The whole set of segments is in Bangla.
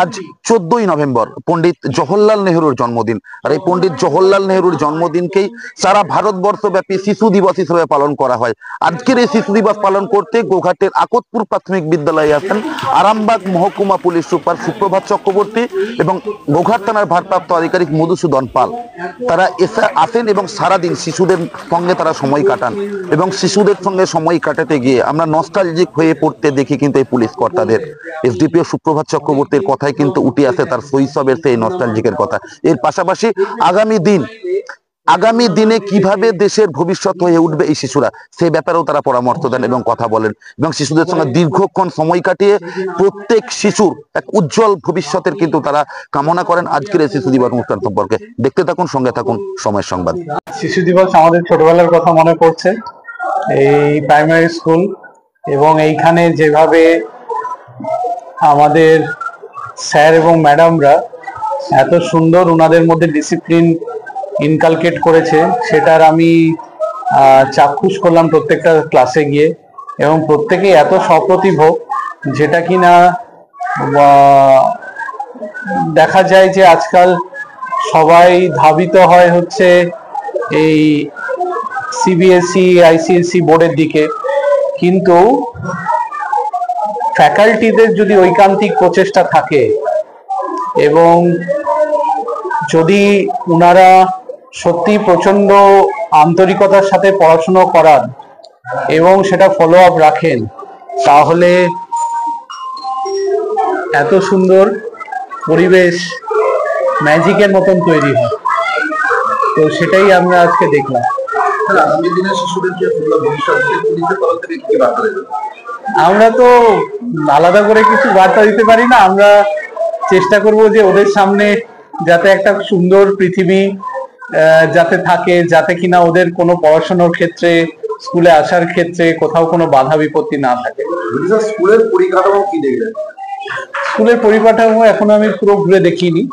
আজ 14ই নভেম্বর পণ্ডিত জওহরলাল নেহরুর জন্মদিন। আর এই পণ্ডিত জওহরলাল নেহরুর জন্মদিনকেই সারা ভারতবর্ষব্যাপী শিশু দিবস হিসেবে পালন করা হয়। আজকের এই শিশু দিবস পালন করতে গোঘাটের আকতপুর প্রাথমিক বিদ্যালয়ে আসেন আরামবাগ মহকুমা পুলিশ সুপার সুপ্রভাত চক্রবর্তী এবং গোঘাট থানার ভারপ্রাপ্ত আধিকারিক মধুসূদন পাল। তারা আসেন এবং সারাদিন শিশুদের সঙ্গে তারা সময় কাটান এবং শিশুদের সঙ্গে সময় কাটাতে গিয়ে আমরা নস্টালজিক হয়ে পড়তে দেখি কিন্তু এই পুলিশ কর্তাদের। এসডিপিও সুপ্রভাত চক্রবর্তীর কথায় কিন্তু উঠে আসে তার শৈশবের সেই নস্টালজিকের কথা। এর পাশাপাশি আগামী দিনে কিভাবে দেশের ভবিষ্যৎ হয়ে উঠবে এই শিশুরা, সেই ব্যাপারেও তারা পরামর্শ দেন এবং কথা বলেন এবং শিশুদের সঙ্গে দীর্ঘক্ষণ সময় কাটিয়ে প্রত্যেক শিশুর এক উজ্জ্বল ভবিষ্যতের কিন্তু তারা কামনা করেন। আজকের এই শিশু দিবস অনুষ্ঠান সম্পর্কে দেখতে থাকুন, সঙ্গে থাকুন সময়ের সংবাদ। শিশু দিবস আমাদের ছোটবেলার কথা মনে পড়ছে। এই প্রাইমারি স্কুল এবং এইখানে যেভাবে আমাদের স্যার এবং ম্যাডামরা এত সুন্দর ওনাদের মধ্যে ডিসিপ্লিন ইনকালকেট করেছে, সেটার আমি চাক্ষুষ করলাম প্রত্যেকটা ক্লাসে গিয়ে। এবং প্রত্যেকেই এত সপ্রতিভ, যেটা কিনা দেখা যায় যে আজকাল সবাই ধাবিত হয় হচ্ছে এই সিবিএসই আইসিএসই বোর্ডের দিকে, কিন্তু ফ্যাকাল্টিদের যদি ঐকান্তিক প্রচেষ্টা থাকে এবং যদি ওনারা সত্যি প্রচন্ড আন্তরিকতার সাথে পড়াশুনো করান এবং সেটা ফলো আপ রাখেন, তাহলে এত সুন্দর পরিবেশ ম্যাজিকের মতন তৈরি হয়। তো সেটাই আমরা আজকে দেখলাম। আমরা তো আলাদা করে কিছু বার্তা দিতে পারি না, আমরা চেষ্টা করব যে ওদের সামনে যাতে একটা সুন্দর পৃথিবী যাতে থাকে, যাতে কিনা ওদের কোনো পড়াশোনার ক্ষেত্রে, স্কুলে আসার ক্ষেত্রে কোথাও কোনো বাধা বিপত্তি না থাকে। স্কুলের পরিকাঠামো কি দেখলেন? স্কুলের পরিকাঠামো এখনো আমি পুরো ঘুরে দেখিনি,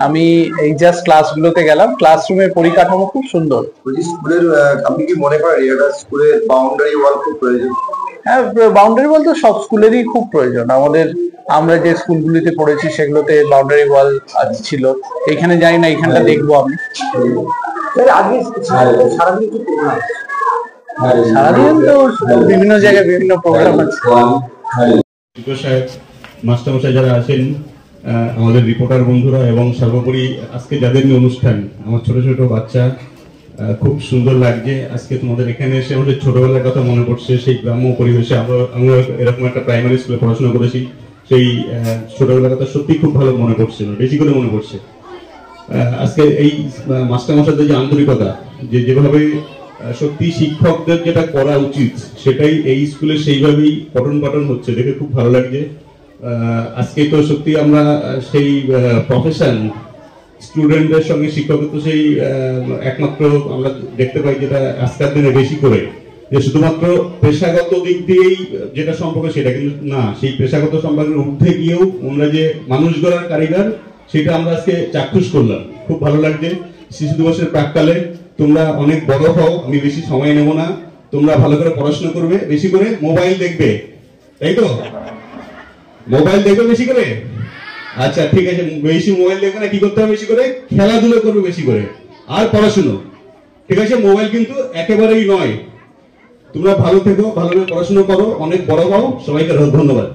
আমি এই জাস্ট ক্লাসগুলোতে গেলাম। ক্লাসরুমের পরিকাঠামো খুব সুন্দর। স্কুলের আপনি কি মনে করেন এটা স্কুলের বাউন্ডারি ওয়াল খুব প্রয়োজন? হ্যাঁ, বাউন্ডারি ওয়াল তো সব স্কুলেরই খুব প্রয়োজন। আমরা যে স্কুলগুলিতে পড়েছি সেগুলোতে বাউন্ডারি ওয়াল ছিল, এখানে জানি না, এখানটা দেখবো আমি। সারাদিন তো বিভিন্ন জায়গায় বিভিন্ন প্রোগ্রাম আছে। মাস্টারমশাই যারা আছেন, আমাদের রিপোর্টার বন্ধুরা এবং সর্বোপরি আজকে যাদের নিয়ে অনুষ্ঠান, আমার ছোট ছোট বাচ্চা, খুব সুন্দর লাগছে আজকে তোমাদের এখানে এসে। আমাদের ছোটবেলার কথা মনে পড়ছে, সেই গ্রাম্য পরিবেশে আমরা এরকম একটা প্রাইমারি স্কুলে পড়াশোনা করেছি। সেই ছোটবেলার কথা সত্যি খুব ভালো মনে পড়ছিল, বেশি করে মনে পড়ছে। আজকে এই মাস্টারমশাইদের যে আন্তরিকতা, যেভাবে সত্যি শিক্ষকদের যেটা করা উচিত সেটাই এই স্কুলে সেইভাবেই পঠন পাঠন হচ্ছে, দেখে খুব ভালো লাগছে। আজকে তো সত্যি আমরা সেই প্রফেশন স্টুডেন্টদের সঙ্গে শিক্ষকের তো সেই একমাত্র আমরা দেখতে পাই, যেটা আজকের দিনে বেশি করে যে শুধুমাত্র পেশাগত দিক দিয়েই যেটা সম্পর্ক সেটা কিন্তু না, সেই পেশাগত সম্পর্কের ঊর্ধ্বে গিয়েও আমরা যে মানুষ গড়ার কারিগর সেটা আমরা আজকে চাক্ষুষ করলাম। খুব ভালো লাগছে। শিশু দিবসের প্রাককালে তোমরা অনেক বড় হও, আমি বেশি সময় নেব না, তোমরা ভালো করে পড়াশোনা করবে, বেশি করে মোবাইল দেখবে, তাই তো? মোবাইল দেখবে বেশি করে? আচ্ছা ঠিক আছে, বেশি মোবাইল দেখবে না, কি করতে হবে? বেশি করে খেলাধুলো করবে, বেশি করে, আর পড়াশুনো, ঠিক আছে? মোবাইল কিন্তু একেবারেই নয়। তোমরা ভালো থেকো, ভালোভাবে পড়াশোনা করো, অনেক বড় হও। সবাইকে ধন্যবাদ।